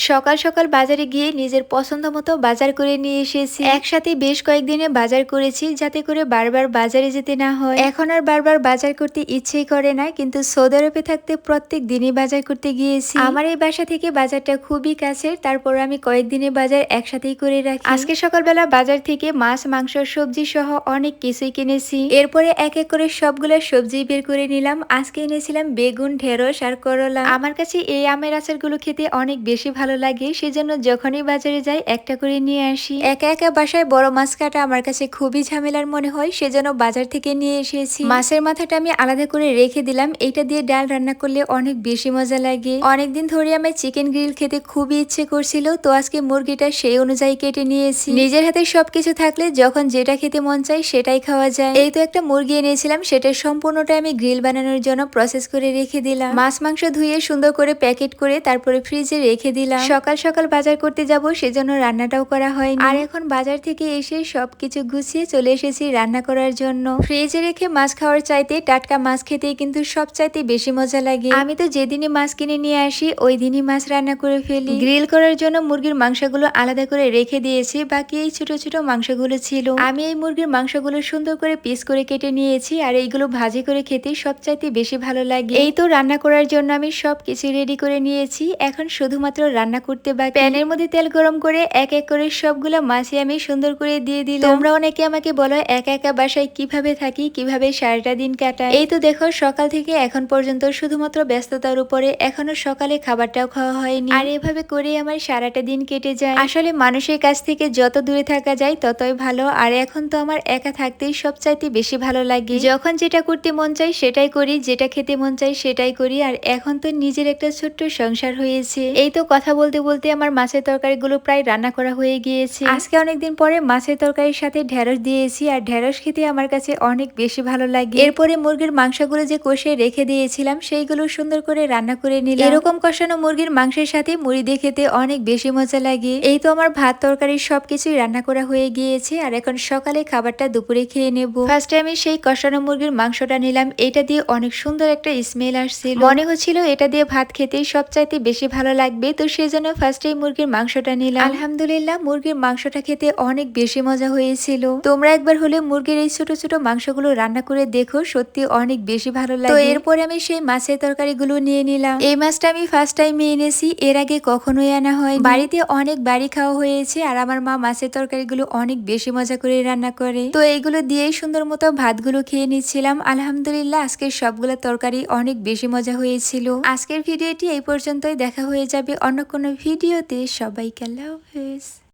সকাল সকাল বাজারে গিয়ে নিজের পছন্দ মতো বাজার করে নিয়ে এসেছি। একসাথে বেশ কয়েকদিনে বাজার করেছি যাতে করে বারবার বাজারে যেতে না হয়। এখন আর বারবার বাজার করতে ইচ্ছেই করে না, কিন্তু সৌদি আরবে থাকতে প্রত্যেক দিনই বাজার করতে গিয়েছি। আমার এই বাসা থেকে বাজারটা খুবই কাছের, তারপর আমি কয়েকদিনে বাজার একসাথেই করে রাখি। আজকে সকালবেলা বাজার থেকে মাছ, মাংস, সবজি সহ অনেক কিছুই কিনেছি। এরপরে এক এক করে সবগুলো সবজি বের করে নিলাম। আজকে এনেছিলাম বেগুন, ঢেঁড়স আর করলা। আমার কাছে এই আমের আচারগুলো খেতে অনেক বেশি ভালো লাগে, সেজন্য যখনই বাজারে যাই একটা করে নিয়ে আসি। একা একা বাসায় বড় মাছ কাটা আমার কাছে খুবই ঝামেলার মনে হয়, সেজন্য বাজার থেকে নিয়ে এসেছি। মাছের মাথাটা আমি আলাদা করে রেখে দিলাম, এটা দিয়ে ডাল রান্না করলে অনেক বেশি মজা লাগে। অনেকদিন ধরে আমার চিকেন গ্রিল খেতে খুবই ইচ্ছে করছিল, তো আজকে মুরগিটা সেই অনুযায়ী কেটে নিয়েছি। নিজের হাতে সবকিছু থাকলে যখন যেটা খেতে মন চায় সেটাই খাওয়া যায়। এই তো একটা মুরগি এনেছিলাম, সেটা সম্পূর্ণটা আমি গ্রিল বানানোর জন্য প্রসেস করে রেখে দিলাম। মাছ মাংস ধুয়ে সুন্দর করে প্যাকেট করে তারপরে ফ্রিজে রেখে দিলাম। সকাল সকাল বাজার করতে যাব, সেজন্য রান্নাটাও করা হয়নি। আর এখন বাজার থেকে এসে সবকিছু গুছিয়ে চলে এসেছি রান্না করার জন্য। ফ্রিজে রেখে মাছ খাওয়ার চাইতে টাটকা মাছ খেতেই কিন্তু সব চাইতে বেশি মজা লাগে। আমি তো যেদিনই মাছ কিনে নিয়ে আসি ওই দিনই মাছ রান্না করে ফেলি। গ্রিল করার জন্য মুরগির মাংসগুলো আলাদা করে রেখে দিয়েছি, বাকি এই ছোট ছোট মাংসগুলো ছিল। আমি এই মুরগির মাংসগুলো সুন্দর করে পিস করে কেটে নিয়েছি, আর এইগুলো ভাজি করে খেতে সবচাইতে বেশি ভালো লাগে। এই তো রান্না করার জন্য আমি সবকিছু রেডি করে নিয়েছি, এখন শুধুমাত্র রান্না করতে বাকি। প্যানের মধ্যে তেল গরম করে এক এক করে সবগুলো মাছই আমি সুন্দর করে দিয়ে দিলাম। তোমরা অনেকে আমাকে বলো একা একা বাসায় কিভাবে থাকি, কিভাবে সারাটা দিন কাটাই। এই তো দেখো সকাল থেকে এখন পর্যন্ত শুধুমাত্র ব্যস্ততার উপরে এখনো সকালে খাবারটাও খাওয়া হয়নি, আর এভাবে করে আমার সারাটা দিন কেটে যায়। আসলে মানুষের কাছ থেকে যত দূরে থাকা যায় ততই ভালো, আর এখন তো আমার একা থাকতেই সবচাইতে বেশি ভালো লাগে। যখন যেটা করতে মন চাই সেটাই করি, যেটা খেতে মন চাই সেটাই করি। আর এখন তো নিজের একটা ছোট্ট সংসার হয়েছে। এই তো কথা বলতে বলতে আমার মাছের তরকারিগুলো প্রায় রান্না করা হয়ে গিয়েছে। আজকে অনেকদিন পরে মাছের তরকারির সাথে ঢেঁড়স দিয়েছি, আর ঢেঁড়স খেতে আমার কাছে অনেক বেশি ভালো লাগে। এরপরে মুরগির মাংসগুলো যে কষে রেখে দিয়েছিলাম সেইগুলো সুন্দর করে রান্না করে নিলাম। এরকম কষানো মুরগির মাংসের সাথে মুড়ি দিয়ে খেতে অনেক বেশি মজা লাগে। এই তো আমার ভাত তরকারি সবকিছুই রান্না করা হয়ে গিয়েছে, আর এখন সকালে খাবারটা দুপুরে খেয়ে নেব। ফার্স্টে আমি সেই কষানো মুরগির মাংসটা নিলাম, এটা দিয়ে অনেক সুন্দর একটা স্মেল আসছিল। মনে হচ্ছিল এটা দিয়ে ভাত খেতেই সবচাইতে বেশি ভালো লাগবে, তো সেজন্য ফার্স্টেই মুরগির মাংসটা নিলাম। আলহামদুলিল্লাহ মুরগির মাংসটা খেতে অনেক বেশি মজা হয়েছিল। তোমরা একবার হলে মুরগির এই ছোট ছোট মাংসগুলো রান্না করে দেখো, সত্যি অনেক বেশি ভালো লাগে। তো এরপরে আমি সেই মাছের তরকারিগুলো নিয়ে নিলাম। এই মাছটা আমি ফার্স্ট টাইম এনেছি, এর আগে কখনোই আনা হয়। বাড়িতে অনেক বাড়ি খাওয়া হয়েছে, আর আমার মা মাছের তরকারিগুলো অনেক বেশি মজা করে রান্না করে, তো এইগুলো দিয়েই সুন্দর মতো ভাতগুলো খেয়ে নিচ্ছিলাম। আলহামদুলিল্লাহ আজকের সবগুলো তরকারি অনেক বেশি মজা হয়েছিল। আজকের ভিডিওটি এই পর্যন্তই, দেখা হয়ে যাবে অন্য কোনো ভিডিওতে। সবাইকে আল্লাহ হাফেজ।